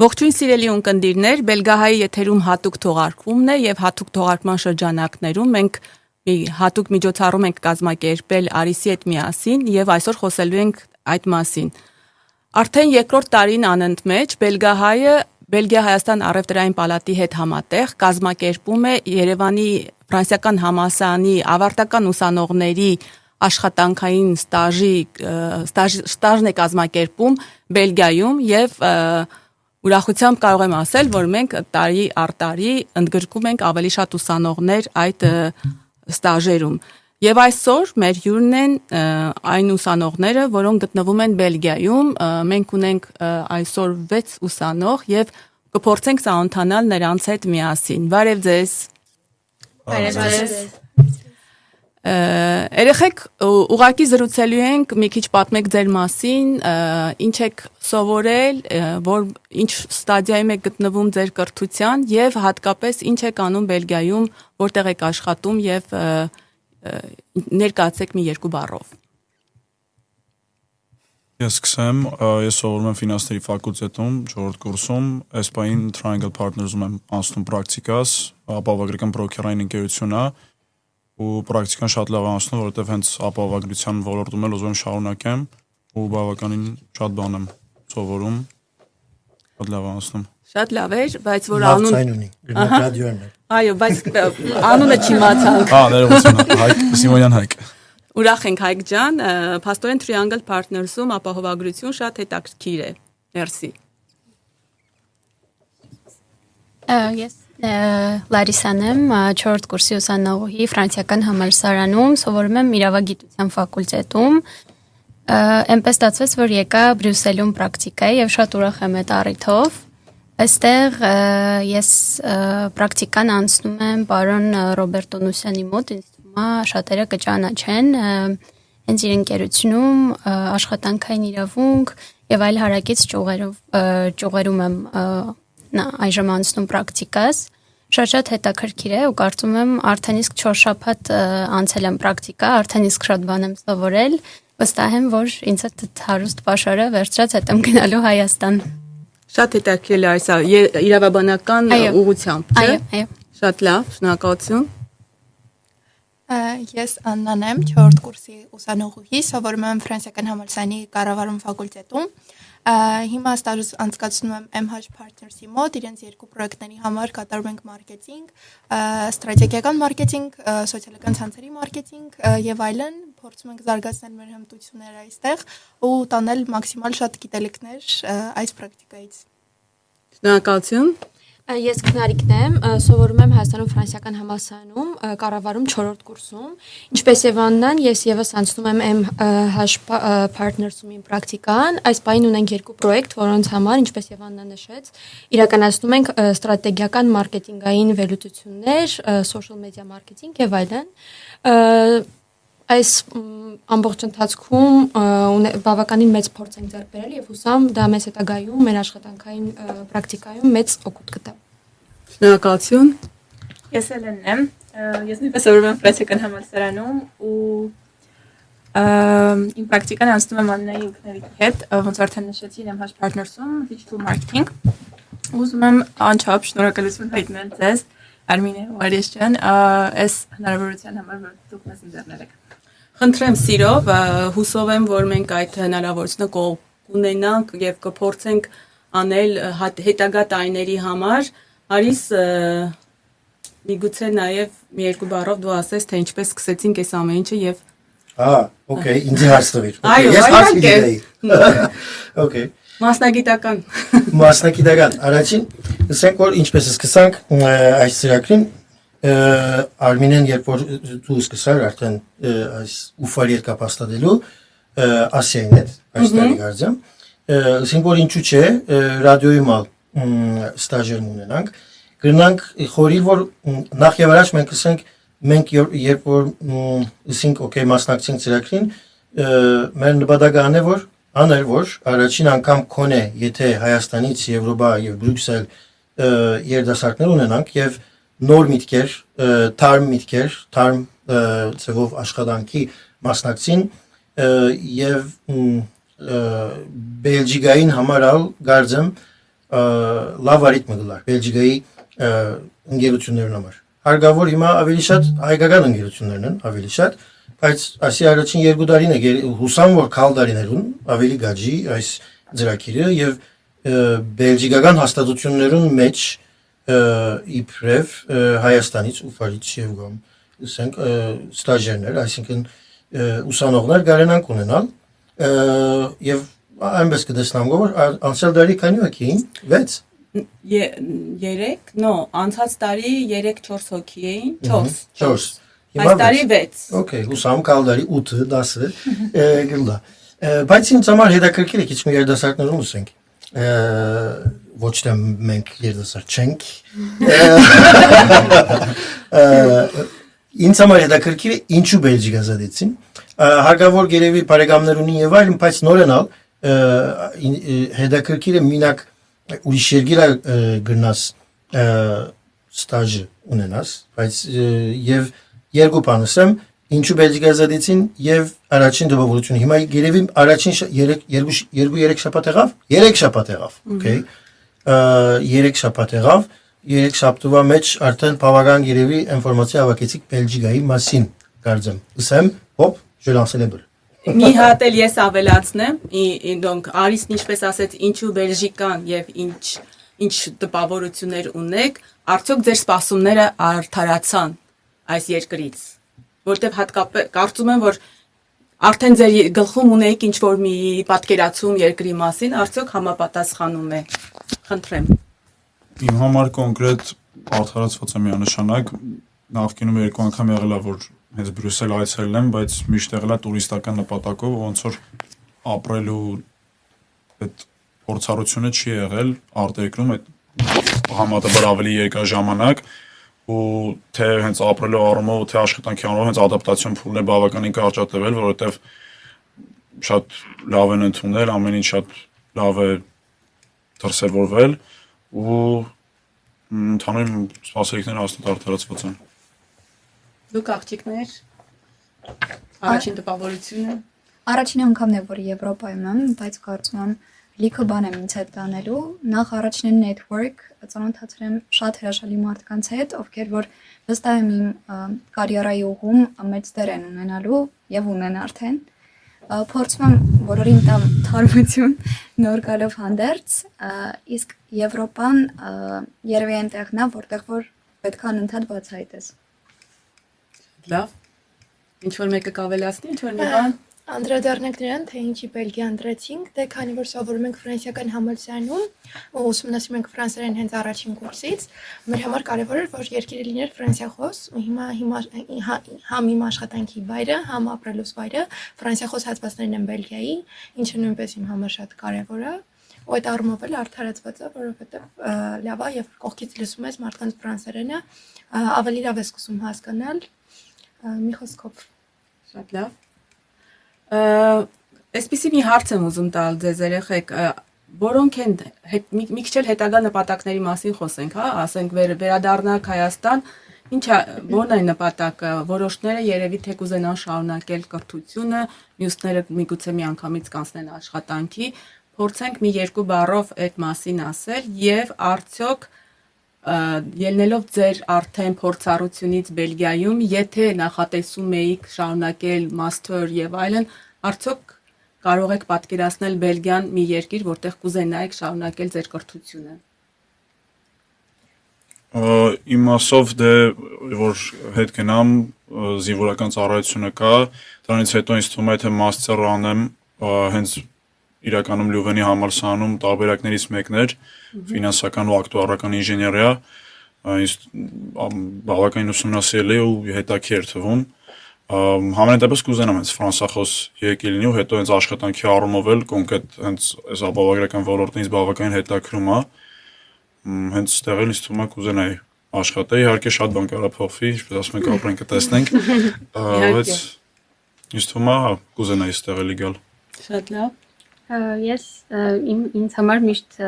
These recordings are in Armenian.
Ողջույն սիրելի ունկնդիրներ, Բելգահայի եթերում հատուկ թողարկումն է եւ հատուկ թողարկման շրջանակներում մենք մի հատուկ միջոցառում ենք կազմակերպել Արիսի հետ միասին եւ այսօր խոսելու ենք այդ մասին։ Արդեն երկրորդ տարին անընդմեջ Բելգահայը Բելգիա-Հայաստան առևտրային պալատի հետ համատեղ կազմակերպում է Երևանի ֆրանսիական համալսարանի ավարտական ուսանողների աշխատանքային ստաժն է կազմակերպում Բելգիայում եւ ուրախությամբ կարող եմ ասել, որ մենք տարի առ տարի ընդգրկում ենք ավելի շատ ուսանողներ այդ ստաժերում։ Եվ այսօր մեր հյուրն են այն ուսանողները, որոնք գտնվում են Բելգիայում, մենք ունենք այսօր 6 ուսանող եւ կփորձենք ծանոթանալ նրանց հետ միասին։ Բարև ձեզ։ Բարև ձեզ։ Երեխեք ուղղակի զրուցելու ենք, մի քիչ պատմեք ձեր մասին, ինչ եք սովորել, որ ինչ ստադիայում եք գտնվում ձեր կրթության եւ հատկապես ինչ եք անում Բելգիայում, որտեղ եք աշխատում եւ ներկայացեք մի երկու բառով։ Ես սկսեմ, ես սովորում եմ ֆինանսների ֆակուլտետում, 4-րդ կուրսում, այս պահին Triangle Partners-ում եմ անցնում պրակտիկաս, ապահովագրական բրոքերային ընկերություն է, ու պրակտիկան շատ լավ անցնում, որովհետև հենց ապահովագրության ոլորտում էլ ուզում եմ շարունակեմ ու բավականին շատ բան եմ սովորում, շատ լավ անցնում։ Շատ լավ էր, բայց որ անուն ցայն ունի, գրնակ ռադիոն է։ Այո, բայց անունը չիմացանք։ Ներողություն, Հայկ Սիմոնյան Հայկ։ Ուրախ ենք Հայկ ջան, փաստորեն Triangle Partners-ում ապահովագրություն շատ հետաքրքիր է։ Մերսի։ Yes. Լարիսան եմ, 4-րդ կուրսի ուսանողի ֆրանսիական համալսարանում, սովորում եմ իրավագիտության ֆակուլտետում։ Այնպես ստացվեց, որ եկա Բրյուսելում պրակտիկայի եւ շատ ուրախ եմ այդ առիթով։ Այստեղ ես պրակտիկան անցնում եմ պարոն Ռոբերտ Օնուսյանի մոտ, ինձ թվում է շատերը կճանաչեն, հենց իր ընկերությունում աշխատանքային իրավունք եւ այլ հարակից ճյուղերում եմ այժմ անցնում պրակտիկաս, շատ հետաքրքիր է ու կարծում եմ արդեն իսկ 4 շաբաթ անցել եմ պրակտիկա, արդեն իսկ շատ բան եմ սովորել, վստահ եմ, որ ինձ այդ հարուստ պաշարը վերցրած հետ եմ գնալու Հայաստան։ Շատ հետաքրքիր է այսա իրավաբանական ուղղությամբ, չէ՞։ Այո։ Շատ լավ, շնորհակալություն։ Ես Աննան եմ, 4-րդ կուրսի ուսանողուհի, սովորում եմ ֆրանսիական համալսարանի կառավարում ֆակուլտետում։ Հիմա ստաժ անցկացնում եմ MH Partners-ի մոտ, իրենց երկու պրոյեկտների համար կատարում ենք մարքեթինգ, ստրատեգիական մարքեթինգ, սոցիալական ցանցերի մարքեթինգ եւ այլն, փորձում ենք զարգացնել մեր հմտությունները այստեղ ու տանել մաքսիմալ շատ գիտելիքներ այս պրակտիկայից։ Շնորհակալություն։ Ես Քնարիկն եմ, սովորում եմ Հայաստանում ֆրանսիական համալսարանում, կառավարում 4-րդ կուրսում։ Ինչպես եւ Աննան, ես եւս անցնում եմ MH Partners-ում իմ պրակտիկան։ Այս պահին ունենք երկու պրոյեկտ, որոնց համար, ինչպես եւ Աննան նշեց, իրականացնում ենք ստրատեգիական մարքեթինգային վերլուծություններ, social media marketing եւ այլն։ Այս ամբողջ ընթացքում բավականին մեծ փորձ ենք ձեռք բերել եւ հուսամ դա մեզ հետագայում մեր աշխատանքային պրակտիկայում մեծ օգուտ կտա։ Շնորհակալություն։ Ես Էլենն եմ, ես նույնպես սովորում եմ ֆրանսիական համալսարանում ու իմ պրակտիկան անցնում եմ Աննայի ու Քնարիկի հետ, ոնց արդեն նշեցին MH Partners-ում digital marketing։ Ուզում եմ անչափ շնորհակալություն հայտնել ձեզ, Արմինե ու Արիես ջան, այս հնարավորության համար, որ դուք մեզ ընձեռնել եք։ Խնդրեմ սիրով, հուսով եմ, որ մենք այդ հնարավորությունը կունենանք եւ կփորձենք անել հետագա տարիների համար։ Արիս, միգուցե նաեւ մի երկու բառով դու ասես, թե ինչպես սկսեցինք այս ամեն ինչը եւ Okay, ինձ հարց տվիր։ Ես հարց գիտեի։ Okay։ Մասնագիտական։ Առաջին, ասենք որ ինչպես սկսանք այս ծրագրին, Արմինեն երբ որ դու սկսար արդեն այս ուֆար երկապ հաստատելու Ասիային հետ, այս տարի գարձեմ, ասենք որ ինչու չէ, ռադիոյի մալ ստաժեր ունենանք, գրնանք խորիլ, որ նախ եւ առաջ մենք ասենք մենք երբ որ ասենք օքեյ մասնակցենք ծրագրին, մեր նպատակը անել որ առաջին անգամ կոնե, եթե Հայաստանից, Եվրոպա եւ Բրյուսել երդասարտներ ունենանք եւ նոր միտքեր, թարմ ծևով աշխատանքի մասնակցին եւ Բելգիկային համար ալ գարձեմ լավ արիթմ գլար Բելգիայի ընկերություններն համար։ Հարգավոր հիմա ավելի շատ հայկական ընկերություններն են, ավելի շատ, բայց ասի առաջին 2 տարին է հուսամ որ քալ տարիներուն ավելի գաջի այս ծրագիրը եւ բելգիկական հաստատություններուն մեջ իբրև Հայաստանից Ուֆարից եւ գամ ասենք ստաժերներ, այսինքն ուսանողներ կարենան ունենալ եւ այնպես կտեսնամ որ անցյալ տարի քանի հոգի էին 6 3 no անցած տարի 3-4 հոգի էին 4 Այս տարի 6 Okay հուսամ քալ տարի 8 10 գլա բայց ինձ համար հետաքրքիր է քիչ մի երդասարտներում ուսենք ոչ թե մենք երդասարտ չենք ինձ համար հետաքրքիր է ինչու Բելգիկ ազատեցին հարգավոր գերեւի բարեկամներ ունին եւ այլն բայց նորենալ հետաքրքիր է մինակ ուրիշ երկիր գնաս ստաժ ունենաս բայց եւ երկու բան ասեմ ինչու Բելգիկ ազատեցին եւ առաջին դպավորությունը հիմա գերեւի առաջին 2-3 շաբաթ եղավ 3 շաբաթ եղավ okay 3 շաբաթ եղավ 3 շաբթվա մեջ արդեն բավական գերեւի ինֆորմացիա հավաքեցիք Բելգիկայի մասին կարծեմ ասեմ հոп je lance les bulles Մի հատ էլ ես ավելացնեմ, donc Արիսն ինչպես ասեց, ինչու Բելգիկան եւ ինչ տպավորություններ ունեք, արդյոք ձեր սպասումները արդարացան այս երկրից, որտեղ հատկապես կարծում եմ, որ արդեն ձեր գլխում ունեիք ինչ որ մի պատկերացում երկրի մասին, արդյոք համապատասխանում է։ Խնդրեմ։ Իմ համար կոնկրետ արդարացված է միանշանակ, նախկինում 2 անգամ եղել է որ հենց Բրյուսել այցելել եմ, բայց միշտ եղել է տուրիստական նպատակով, ոնց որ ապրելու այդ փորձառությունը չի եղել արտերկրում, այդ համատաբար ավելի երկար ժամանակ ու թե հենց ապրելու առումով, թե աշխատանքի առումով հենց ադապտացիոն փուլն է բավականին կարճ է տևել, որովհետև շատ լավ են ընդունել, ամեն ինչ շատ լավ է դրսևորվել ու ընդհանուր սպասելիքները հաստատ արդարացված են։ Դուք աղջիկներ առաջին տպավորությունը Առաջին անգամն է որ Եվրոպայում եմ, բայց կարծում եմ լիքը բան եմ ինձ հետ տանելու։ Նախ առաջին network ծանոթացել եմ շատ հրաշալի մարդկանց հետ, ովքեր որ վստահ եմ իմ կարիերայի ուղում մեծ դեր են ունենալու եւ ունեն արդեն։ Փորձում եմ բոլորին տամ թարմություն նոր գալով հանդերձ, իսկ Եվրոպան երևի այնտեղն է, որտեղ որ պետք է անընդհատ բացահայտես։ Լավ։ Ինչ որ մեկը կավելացնի, ինչ որ մի բան Անդրադառնանք նրան, թե ինչի Բելգիա ընտրեցինք, դե քանի որ սովորում ենք ֆրանսիական համալսարանում, ու ուսումնասիրում ենք ֆրանսերեն հենց առաջին կուրսից, մեր համար կարևոր էր, որ երկիրը լիներ ֆրանսիախոս, ու հիմա համ իմ աշխատանքի վայրը, համ ապրելուս վայրը ֆրանսիախոս հատվածներն են Բելգիայի, ինչը նույնպես իմ համար շատ կարևոր է, ու այդ առումով էլ արդարացված է, որովհետև լավ է, երբ կողքից լսում ես մարդկանց ֆրանսերենը, ավելի լավ ես սկսում հասկանալ, մի խոսքով։ Շատ լավ։ Այսպեսի մի հարց եմ ուզում տալ ձեզ երեխեք, որոնք են մի քիչ էլ հետագա նպատակների մասին խոսենք, հա, ասենք վերադառնանք Հայաստան, ինչա ո՞րն է նպատակը, որոշները երևի թե կուզենան շարունակել կրթությունը, մյուսները միգուցե մի անգամից կանցնեն աշխատանքի, փորձենք մի 2 բառով այդ մասին ասել եւ արդյոք ելնելով ձեր արդեն փորձառությունից Բելգիայում, եթե նախատեսում եք շարունակել մաստեր եւ այլն, արդյոք կարող եք պատկերացնել Բելգիան մի երկիր, որտեղ կուզենայիք շարունակել ձեր կրթությունը։ Իմ ասով դե որ հետ գնամ զինվորական ծառայությունը կա, դրանից հետո ինձ թվում է թե մաստեր անեմ հենց իրականում Լյուվենի համալսարանում տարբերակներից մեկն էր ֆինանսական ու ակտուարական ինժեներիա, ինձ բավականին ուսումնասիրել ու հետաքրքիր թվում։ Համենայն դեպս կուզենամ հենց ֆրանսախոս երկիր լինի ու հետո հենց աշխատանքի առումով էլ կոնկրետ հենց այս ապահովագրական ոլորտն ինձ բավականին հետաքրում է։ Հենց ստեղ էլ ինձ թվում է կուզենայի աշխատել, իհարկե շատ բան կարող է փոխվի, ինչպես ասում ենք ապրենք կտեսնենք, բայց ինձ թվում է կուզենայի ստեղ էլի գալ։ Շատ լավ։ Ես ինձ համար միշտ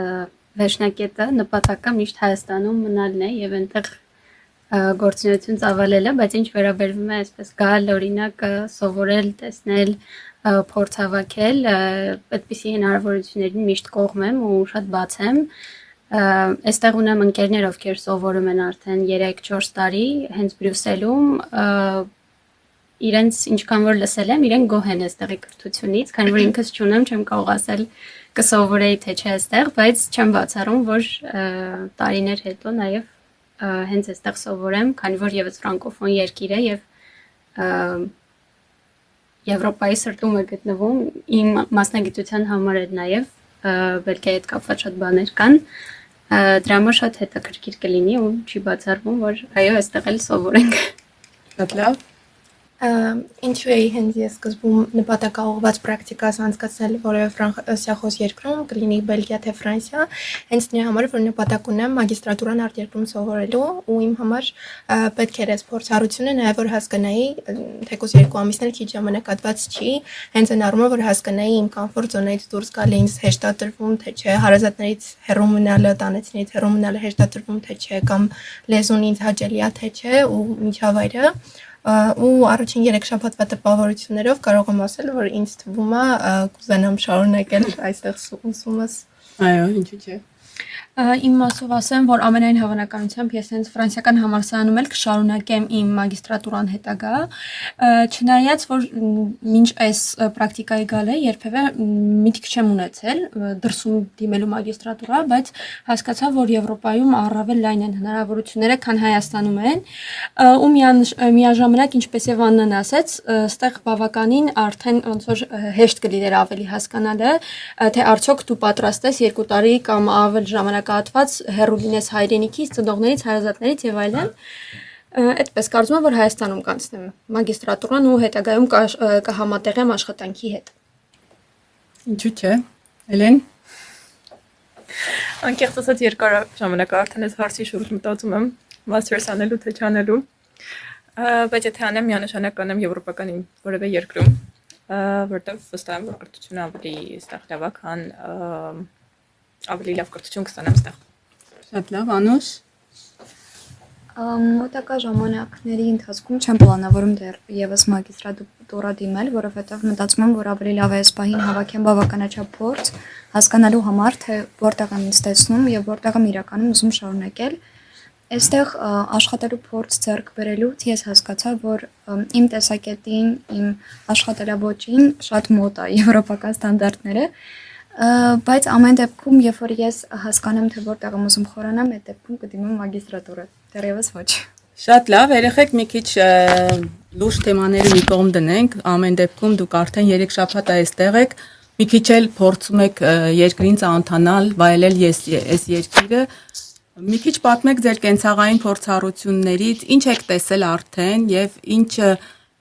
վերջնակետը նպատակը միշտ Հայաստանում մնալն է եւ այնտեղ գործունեություն ծավալելը, բայց ինչ վերաբերվում է այսպես գալ օրինակ սովորել, տեսնել, փորձ հավաքել, այդպիսի հնարավորություններին միշտ կողմ եմ ու շատ բաց եմ, Այստեղ ունեմ ընկերներ, ովքեր սովորում են արդեն 3-4 տարի հենց Բրյուսելում, իրենց ինչքան որ լսել եմ, իրենք գոհ են այստեղի կրթությունից, քանի որ ինքս չունեմ, չեմ կարող ասել կսովորեի թե չէ այստեղ, բայց չեմ բացառում, որ տարիներ հետո նաև հենց այստեղ սովորեմ, քանի որ եւս ֆրանկոֆոն երկիր է եւ Եվրոպայի սրտում է գտնվում, իմ մասնագիտության համար է նաև Բելգիայի հետ կապված շատ բաներ կան, դրա համար շատ հետաքրքիր կլինի ու չի բացառվում, որ այո, այստեղ էլ սովորենք։ Շատ լավ։ Ինչու էի հենց ես սկզբում նպատակաուղղված պրակտիկաս անցկացնել որևէ ֆրանսիախոս երկրում, կլինի Բելգիա թե Ֆրանսիա, հենց դրա համար, որ նպատակ ունեմ մագիստրատուրան արտերկրում սովորելու ու իմ համար պետք էր այս փորձառությունը, նաև որ հասկանայի, թեկուզ 2 ամիսն էլ քիչ ժամանակատված չի, հենց այն առումով, որ հասկանայի իմ կոմֆորտ զոնայից դուրս գալը ինձ հեշտատրվում, թե չէ, հարազատներից հեռու մնալը, տանեցիներից հեռու մնալը հեշտատրվում, թե չէ, կամ լեզուն ինձ հաճելի է, թե չէ, ու միջավայրը ու առաջին 3 շաբաթվա տպավորություններով կարող եմ ասել, որ ինձ թվում է կուզենամ շարունակել այստեղ ուսումս։ Այո, ինչու՞ չէ։ Իմ մասով ասեմ, որ ամենայն հավանականությամբ ես հենց ֆրանսիական համալսարանում էլ կշարունակեմ իմ մագիստրատուրան հետագա, չնայած որ մինչ այս պրակտիկայի գալը երբևէ միտք չեմ ունեցել դրսում դիմելու մագիստրատուրա, բայց հասկացա, որ Եվրոպայում առավել լայն են հնարավորությունները, քան Հայաստանում են, ու միաժամանակ ինչպես եւ Աննան ասաց, ստեղ բավականին արդեն ոնց որ հեշտ կլիներ ավելի հասկանալը, թե արդյոք դու պատրաստ ես 2 տարի կամ ավել ժամանակահատված հեռու լինես հայրենիքից, ծնողներից, հարազատներից եւ այլն։ Այդպես կարծում եմ, որ Հայաստանում կանցնեմ մագիստրատուրան ու հետագայում կհամատեղեմ աշխատանքի հետ։ Ինչու՞ չէ։ Էլեն։ Անկեղծ ասած երկար ժամանակ արդեն այս հարցի շուրջ մտածում եմ մաստերս անելու թե չանելու, բայց եթե անեմ միանշանակ կանեմ եվրոպական որևէ երկրում, որտեղ վստահ եմ, որ կրթությունը ավելի ստեղ լավ է, քան ավելի լավ կրթություն կստանամ ստեղ։ Շատ լավ, Անուշ։ Մոտակա ժամանակների ընթացքում չեմ պլանավորում դեռ եւս մագիստրատուրա դիմել, որովհետեւ մտածում եմ, որ ավելի լավ է այս պահին հավաքեմ բավականաչափ փորձ հասկանալու համար, թե որտեղ եմ ինձ տեսնում եւ որտեղ եմ իրականում ուզում շարունակել։ Այստեղ աշխատելու փորձ ձեռք բերելուց ես հասկացա, որ իմ տեսակետին, իմ աշխատելավոճին շատ մոտ է եվրոպական ստանդարտները, բայց ամեն դեպքում, երբ որ ես հասկանամ, թե որտեղ եմ ուզում խորանամ, այդ դեպքում կդիմեմ մագիստրատուրը, դեռևս ոչ։ Շատ լավ, երեխեք մի քիչ լուրջ թեմաների մի կողմ դնենք, ամեն դեպքում դուք արդեն 3 շաբաթ այստեղ եք, մի քիչ էլ փորձում եք երկրին ծանոթանալ, վայելել այս երկիրը, մի քիչ պատմեք ձեր կենցաղային փորձառություններից, ինչ եք տեսել արդեն եւ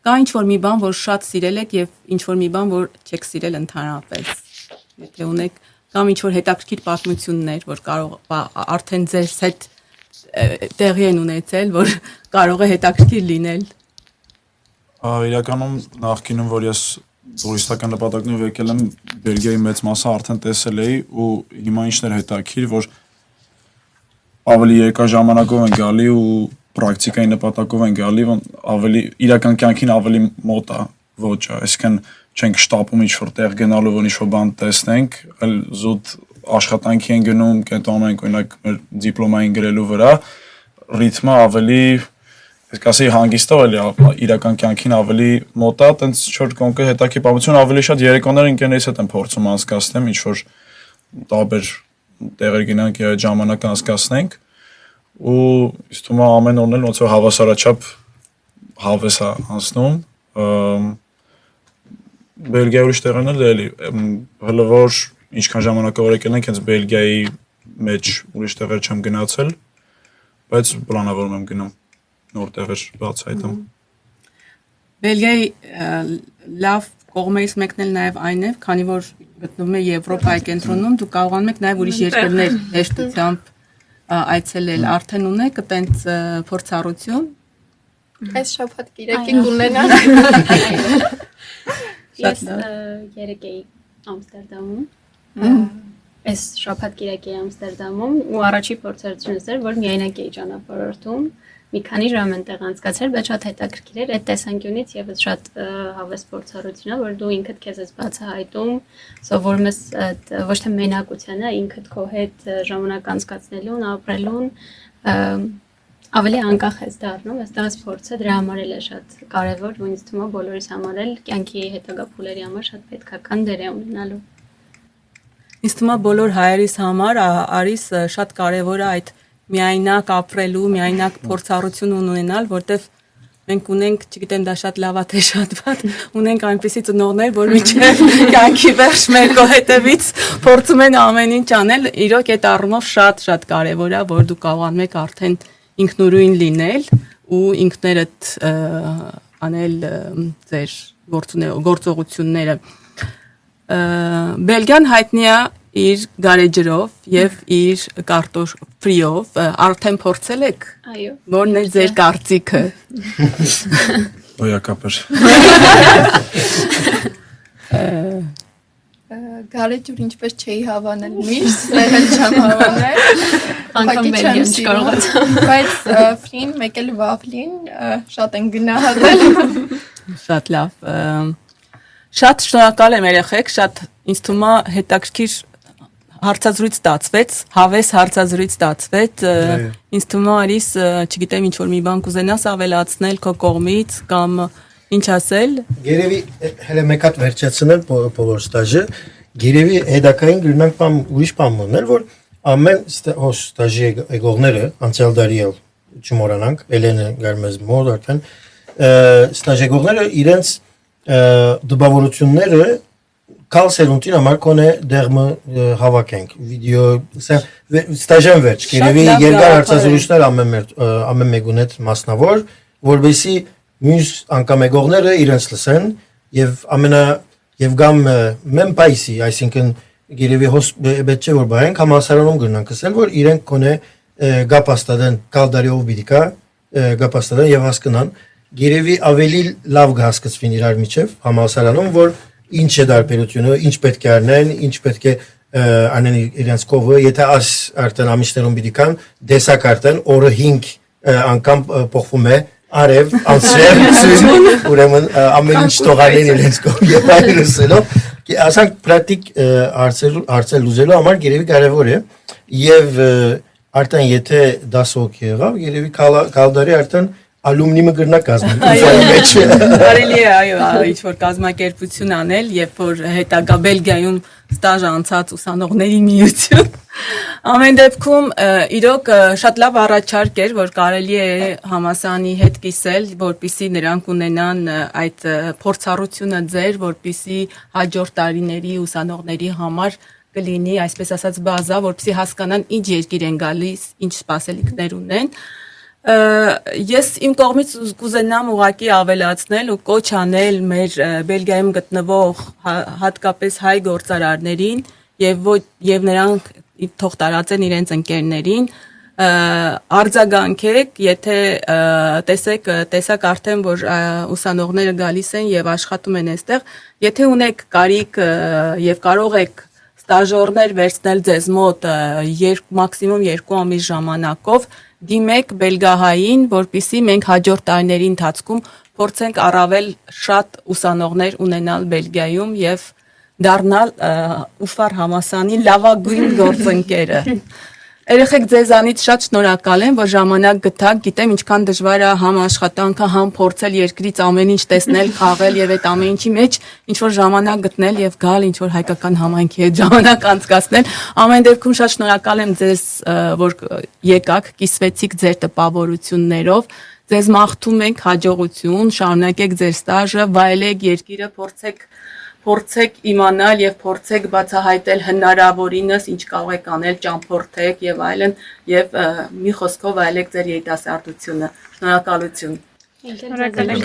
կա ինչ-որ մի բան, որ շատ սիրել եք եւ ինչ-որ մի բան, որ չեք սիրել ընդհանրապես։ Եթե ունեք կամ ինչ-որ հետաքրքիր պատմություններ, որ կարող արդեն ձեզ հետ տեղի են ունեցել, որ կարող է հետաքրքիր լինել։ Իրականում նախկինում, որ ես տուրիստական նպատակներով եկել եմ, Բելգիայի մեծ մասը արդեն տեսել էի ու հիմա ինչն էր հետաքրքիր, որ ավելի երկար ժամանակով են գալի ու պրակտիկայի նպատակով են գալի, ավելի իրական կյանքին ավելի մոտ է ոճը, այսինքն չենք շտապում ինչ-որ տեղ գնալու, որ ինչ-որ բան տեսնենք, այլ զուտ աշխատանքի են գնում, կենտրոնում ենք օրինակ մեր դիպլոմային գրելու վրա, ռիթմը ավելի, ես կասեի հանգիստով էլի իրական կյանքին ավելի մոտ է, տենց ինչ-որ կոնկրետ հետաքրքիր պատմություն ավելի շատ երեկոներ ընկերներից հետ եմ փորձում անցկացնեմ, ինչ-որ տարբեր տեղեր գնանք եւ այդ ժամանակը անցկացնենք ու ինձ թվում է ամեն օրն էլ ոնց որ հավասարաչափ հավես է անցնում Բելգիայի ուրիշ տեղերն էլ էլի հələ որ ինչքան ժամանակավոր եկել ենք հենց Բելգիայի մեջ ուրիշ տեղեր չեմ գնացել բայց պլանավորում եմ գնամ նոր տեղեր բացահայտեմ Բելգիայի լավ կողմերից մեկն էլ նաև այն է, քանի որ գտնվում է Եվրոպայի կենտրոնում, դուք կարողանում եք նաև ուրիշ երկրներ հեշտությամբ այցելել, արդեն ունեք այտենց փորձառություն։ Այս շաբաթ Կիրակի կունենա։ Ես 3 էի Ամստերդամում։ Այս շաբաթ Կիրակի էի Ամստերդամում ու առաջի փորձառությունս էր, որ միայնակ էի ճանապարհորդում։ մի քանի ժամ այնտեղ անցկացրել, բայց շատ հետաքրքիր էր այդ տեսանկյունից եւս շատ հավես փորձառություն է, որ դու ինքդ քեզ ես բացահայտում, սովորում ես ոչ թե մենակությունը, ինքդ քո հետ ժամանակ անցկացնելուն, ապրելուն, ավելի անկախ ես դառնում, այստեղ այս փորձը դրա համար էլ է շատ կարևոր, ու ինձ թվում է բոլորիս համար էլ կյանքի հետագա փուլերի համար շատ պետքական դեր է ունենալու։ Ինձ թվում է բոլոր հայերիս համար Արիս շատ կարևոր է այդ միայնակ ապրելու, միայնակ փորձառություն ունենալ, որտեվ մենք ունենք, չգիտեմ, դա շատ լավ է թե շատ վատ, ունենք այնպիսի ծնողներ, որ մինչև կյանքի վերջ մեկո հետևից փորձում են ամեն ինչ անել, իրոք այդ առումով շատ կարևոր է, որ դու կարողանում եք արդեն ինքնուրույն լինել ու ինքներդ անել ձեր գործողությունները։ Բելգիան հայտնի է իր գարեջրով եւ իր կարտոֆրիով, արդեն փորձել եք։ Այո։ Որն է ձեր կարծիքը։ Ոյակապեր։ Գարեջուր ինչպես չէի հավանել միշտ, եղել չեմ հավանել։ Անկամ Բելգիան չկարողացա։ Բայց ֆրին, մեկ էլ վաֆլին շատ են գնահատել։ Շատ լավ։ Շատ շնորհակալ եմ երեխեք, շատ ինձ թվում է հետաքրքիր հարցազրույց ստացվեց, հավես հարցազրույց ստացվեց, ինձ թվում է Արիս, չգիտեմ ինչ որ մի բան կուզենաս ավելացնել քո կողմից կամ ինչ ասել։ Գերեւի հələ մեկ հատ վերջացնել բոլոր ստաժը, գերեւի հետակային գրնանք բան ուրիշ բան մոնել, որ ամեն ստաժի եկողները անցյալ տարի էլ չմոռանանք, Էլենը գարմեզ մոտ արդեն ստաժի եկողները իրենց դպավորությունները Կալ սերունդին համար կոնե դեղմը հավաքենք, վիդեո, ստաժան վերջ, գերևի երկար հարցազրույցներ ամեն մեկուն հետ մասնավոր, որովհետեւ մյուս անգամ եկողները իրենց լսեն եւ գամ մեմ պայսի, այսինքն գերևի պետք չէ որ բայենք համասարանում գնանք ասել, որ իրենք կոնե գապաստադեն կալդարիով բիդիկա, գապաստադեն եւ հասկանան, գերևի ավելի լավ հասկացվին իրար միջև համասարանում, որ ինչ է դարբերությունը, ինչ պետք է արնեն, ինչ պետք է անեն իրենց կողը, եթե այս արդեն ամիսներում պիտի կան, դեսակ արդեն օրը 5 անգամ փոխվում է արև, անցրև, սույն, ուրեմն ամեն ինչ տողանեն իրենց կողը եւ այլ լսելով, ասանք պրակտիկ հարցեր լուծելու համար գերեւի կարեւոր է եւ արդեն եթե 10 հոգի եղավ, գերեւի կալդարի արդեն Ալումնիմը գրնա կազմել։ Կարելի է, այո, ինչ որ կազմակերպություն անել, երբ որ հետագա Բելգիայում ստաժ անցած ուսանողների միություն։ Ամեն դեպքում իրոք շատ լավ առաջարկ էր, որ կարելի է համասանի հետ կիսել, որպիսի նրանք ունենան այդ փորձառությունը ձեր, որպիսի հաջորդ տարիների ուսանողների համար կլինի, այսպես ասած, բազա, որպեսզի հասկանան ինչ երկիր են գալիս, ինչ սպասելիքներ ունեն։ Ես իմ կողմից կուզենամ ուղղակի ավելացնել ու կոչ անել մեր Բելգիայում գտնվող հատկապես հայ գործարարներին եւ նրանք թող տարածեն իրենց ընկերներին արձագանքեք, եթե տեսակ արդեն որ ուսանողները գալիս են եւ աշխատում են այստեղ, եթե ունեք կարիք եւ կարող եք ստաժորներ վերցնել ձեզ մոտ մաքսիմում 2 ամիս ժամանակով դիմեք Բելգահային, որպիսի մենք հաջորդ տարիների ընթացքում փորձենք առավել շատ ուսանողներ ունենալ Բելգիայում եւ դառնալ Ուֆար համասանի լավագույն գործընկերը։ Երեխեք ձեզանից շատ շնորհակալ եմ, որ ժամանակ գտաք, գիտեմ ինչքան դժվար է համ աշխատանքը, համ փորձել երկրից ամեն ինչ տեսնել, խաղալ եւ այդ ամեն ինչի մեջ ինչ որ ժամանակ գտնել եւ գալ ինչ որ հայկական համայնքի հետ ժամանակ անցկացնել։ Ամեն դեպքում շատ շնորհակալ եմ ձեզ, որ եկաք, կիսվեցիք ձեր տպավորություններով։ Ձեզ մաղթում ենք հաջողություն, շարունակեք ձեր ստաժը, վայելեք երկիրը, փորձեք իմանալ եւ փորձեք բացահայտել հնարավորինս ինչ կարող եք անել, ճամփորդեք եւ այլն եւ մի խոսքով այլեք ձեր երիտասարդությունը։ Շնորհակալություն։ Շնորհակալ եք։